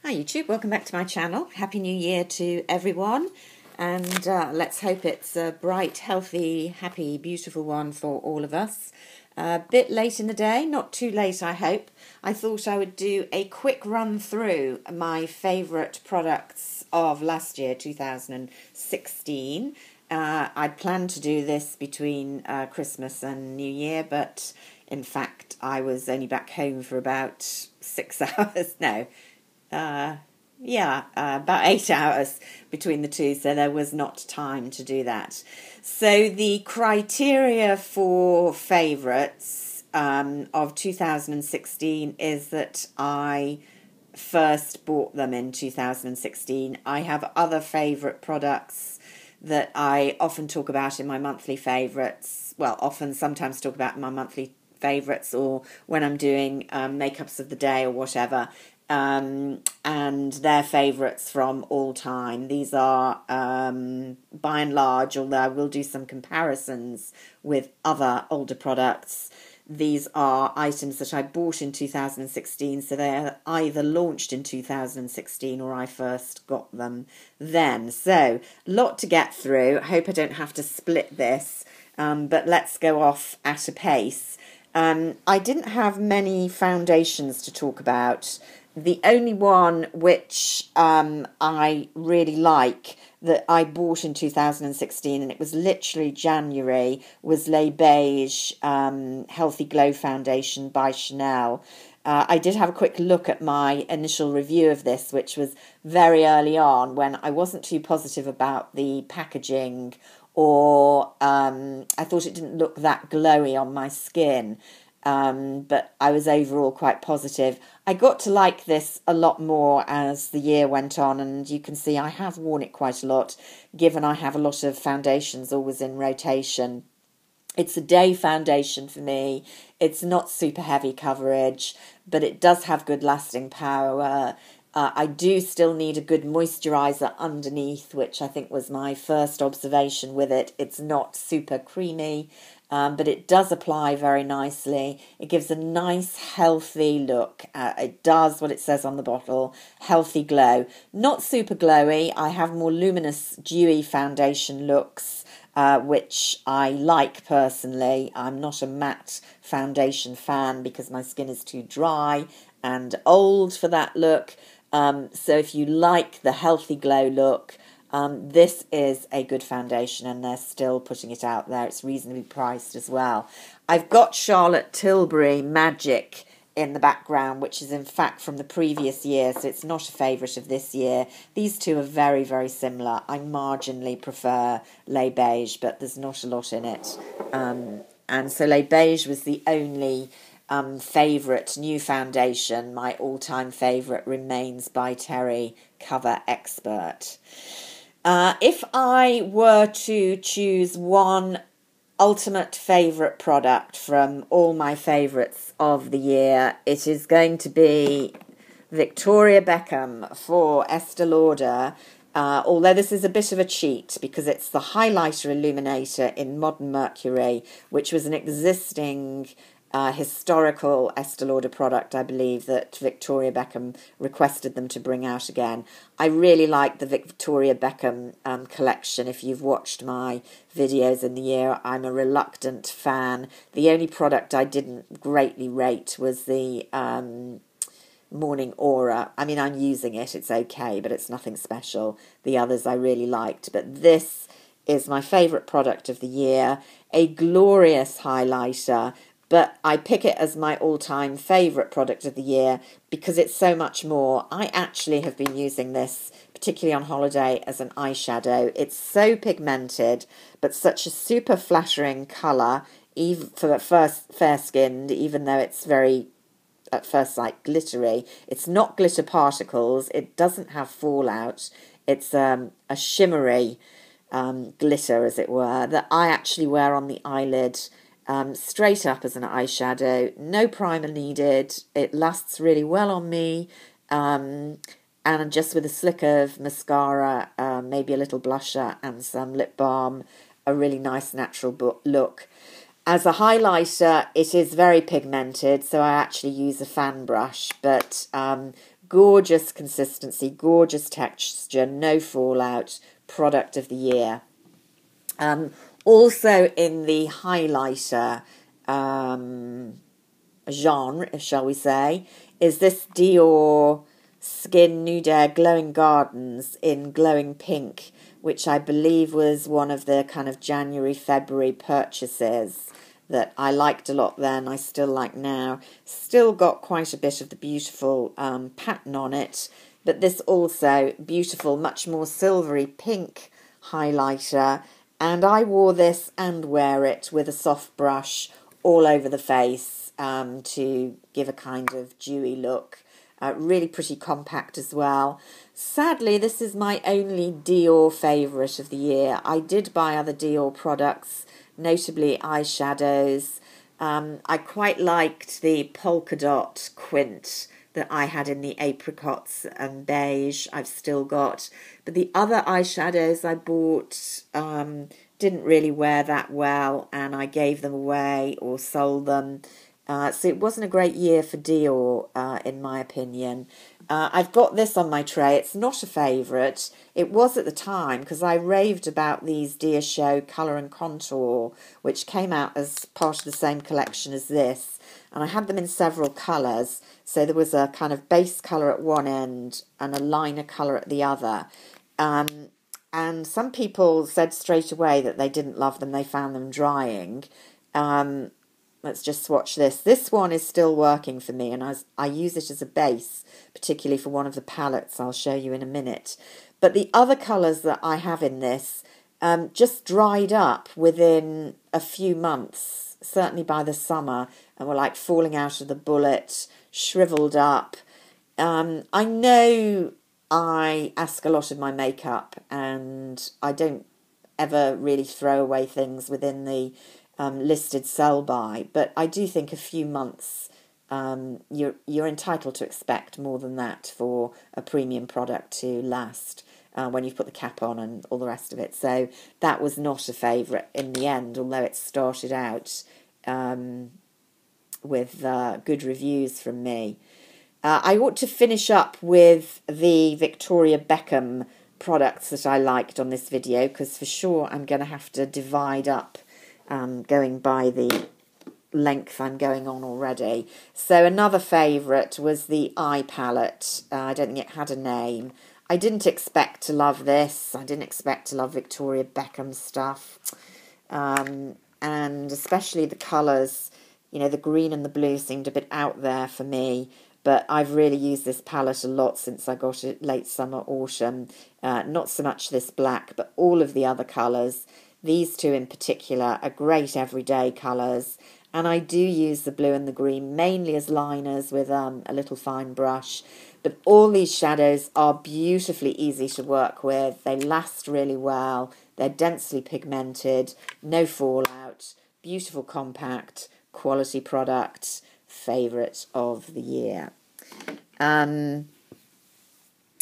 Hi YouTube, welcome back to my channel. Happy New Year to everyone, and let's hope it's a bright, healthy, happy, beautiful one for all of us. A bit late in the day, not too late I hope. I thought I would do a quick run through my favourite products of last year, 2016. I'd planned to do this between Christmas and New Year, but in fact I was only back home for about 6 hours. About 8 hours between the two, so there was not time to do that. So the criteria for favourites of 2016 is that I first bought them in 2016. I have other favourite products that I often talk about in my monthly favourites. Well, sometimes talk about my monthly favourites, or when I'm doing makeups of the day or whatever. And they're favourites from all time. These are, by and large, although I will do some comparisons with other older products, these are items that I bought in 2016, so they're either launched in 2016 or I first got them then. So, a lot to get through. I hope I don't have to split this, but let's go off at a pace. I didn't have many foundations to talk about. The only one which I really like that I bought in 2016, and it was literally January, was Les Beige Healthy Glow Foundation by Chanel. I did have a quick look at my initial review of this, which was very early on when I wasn't too positive about the packaging, or I thought it didn't look that glowy on my skin. But I was overall quite positive. I got to like this a lot more as the year went on, and you can see I have worn it quite a lot, given I have a lot of foundations always in rotation. It's a day foundation for me. It's not super heavy coverage, but it does have good lasting power. I do still need a good moisturiser underneath, which I think was my first observation with it. It's not super creamy, but it does apply very nicely. It gives a nice, healthy look. It does what it says on the bottle, healthy glow. Not super glowy. I have more luminous, dewy foundation looks, which I like personally. I'm not a matte foundation fan because my skin is too dry and old for that look. So if you like the healthy glow look, this is a good foundation, and they're still putting it out there. It's reasonably priced as well. I've got Charlotte Tilbury Magic in the background, which is in fact from the previous year, so it's not a favourite of this year. These two are very, very similar. I marginally prefer Les Beige, but there's not a lot in it. And so Les Beige was the only favourite new foundation. My all-time favourite remains By Terry Cover Expert. If I were to choose one ultimate favourite product from all my favourites of the year, it is going to be Victoria Beckham for Estee Lauder. Although this is a bit of a cheat because it's the highlighter illuminator in Modern Mercury, which was an existing historical Estee Lauder product, I believe, that Victoria Beckham requested them to bring out again. I really like the Victoria Beckham collection. If you've watched my videos in the year, I'm a reluctant fan. The only product I didn't greatly rate was the Morning Aura. I mean, I'm using it, it's okay, but it's nothing special. The others I really liked, but this is my favourite product of the year. A glorious highlighter, but I pick it as my all-time favourite product of the year because it's so much more. I actually have been using this, particularly on holiday, as an eyeshadow. It's so pigmented, but such a super flattering colour, even for fair-skinned, even though it's very, at first sight, glittery. It's not glitter particles. It doesn't have fallout. It's a shimmery glitter, as it were, that I actually wear on the eyelid straight up as an eyeshadow. No primer needed. It lasts really well on me. And just with a slick of mascara, maybe a little blusher and some lip balm, a really nice natural look. As a highlighter, it is very pigmented, so I actually use a fan brush, but Gorgeous consistency, gorgeous texture, no fallout, product of the year. Also in the highlighter genre, shall we say, is this Dior Skin Nude Air Glowing Gardens in glowing pink, which I believe was one of the kind of January, February purchases that I liked a lot then, I still like now. Still got quite a bit of the beautiful pattern on it, but this also beautiful, much more silvery pink highlighter, and I wore this and wear it with a soft brush all over the face to give a kind of dewy look. Really pretty compact as well. Sadly, this is my only Dior favourite of the year. I did buy other Dior products, notably eyeshadows. I quite liked the polka dot quint that I had in the apricots and beige I've still got. But the other eyeshadows I bought didn't really wear that well, and I gave them away or sold them. So it wasn't a great year for Dior, in my opinion. I've got this on my tray. It's not a favourite. It was at the time because I raved about these Dia Show Colour and Contour, which came out as part of the same collection as this. And I had them in several colours. So there was a kind of base colour at one end and a liner colour at the other. And some people said straight away that they didn't love them. They found them drying. Let's just swatch this. This one is still working for me, and I use it as a base, particularly for one of the palettes I'll show you in a minute. But the other colours that I have in this just dried up within a few months, certainly by the summer, and were like falling out of the bullet, shriveled up. I know I ask a lot of my makeup, and I don't ever really throw away things within the listed sell-by, but I do think a few months you're entitled to expect more than that for a premium product to last when you've put the cap on and all the rest of it. So that was not a favourite in the end, although it started out with good reviews from me. I ought to finish up with the Victoria Beckham products that I liked on this video, because for sure I'm going to have to divide up going by the length I'm going on already. So another favourite was the eye palette. I don't think it had a name. I didn't expect to love this. I didn't expect to love Victoria Beckham stuff. And especially the colours, you know, the green and the blue seemed a bit out there for me. But I've really used this palette a lot since I got it late summer, autumn. Not so much this black, but all of the other colours. These two in particular are great everyday colours, and I do use the blue and the green mainly as liners with a little fine brush. But all these shadows are beautifully easy to work with. They last really well. They're densely pigmented, no fallout, beautiful compact, quality product, favourite of the year.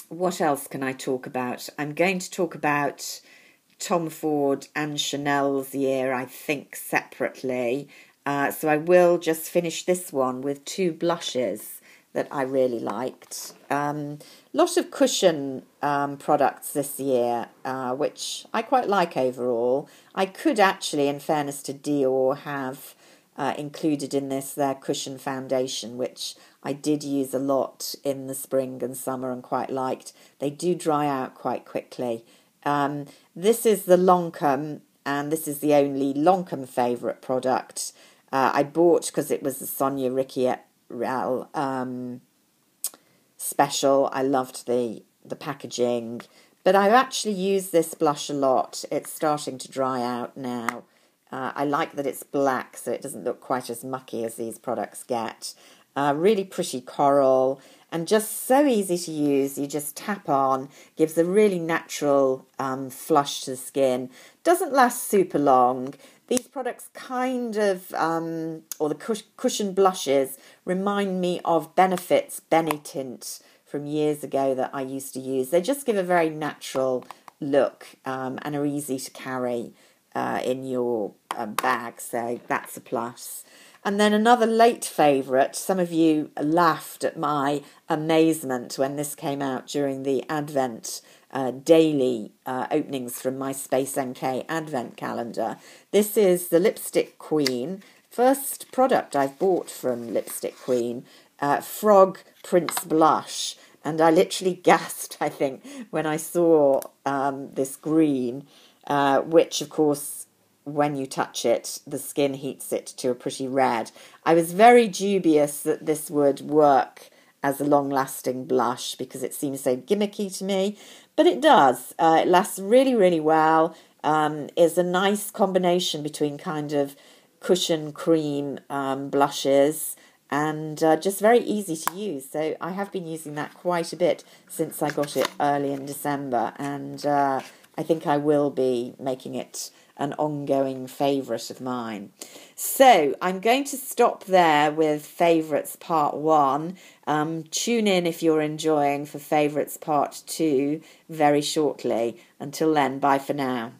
What else can I talk about? I'm going to talk about Tom Ford and Chanel's year, I think, separately. So I will just finish this one with two blushes that I really liked. Lot of cushion products this year, which I quite like overall. I could actually, in fairness to Dior, have included in this their cushion foundation, which I did use a lot in the spring and summer and quite liked. They do dry out quite quickly. This is the Lancome, and this is the only Lancome favourite product. I bought because it was the Sonia Rykiel special. I loved the packaging, but I've actually used this blush a lot. It's starting to dry out now. I like that it's black, so it doesn't look quite as mucky as these products get. Really pretty coral, and just so easy to use. You just tap on, gives a really natural flush to the skin. Doesn't last super long. These products kind of, or the cushion blushes, remind me of Benefit's Benetint from years ago that I used to use. They just give a very natural look and are easy to carry in your bag, so that's a plus. And then another late favourite, some of you laughed at my amazement when this came out during the Advent daily openings from my Space NK Advent calendar. This is the Lipstick Queen, first product I've bought from Lipstick Queen, Frog Prince Blush. And I literally gasped, I think, when I saw this green, which, of course, when you touch it, the skin heats it to a pretty red. I was very dubious that this would work as a long-lasting blush because it seems so gimmicky to me, but it does. It lasts really, really well. It's a nice combination between kind of cushion cream blushes and just very easy to use. So I have been using that quite a bit since I got it early in December, and I think I will be making it an ongoing favourite of mine. So I'm going to stop there with favourites part 1. Tune in if you're enjoying for favourites part 2 very shortly. Until then, bye for now.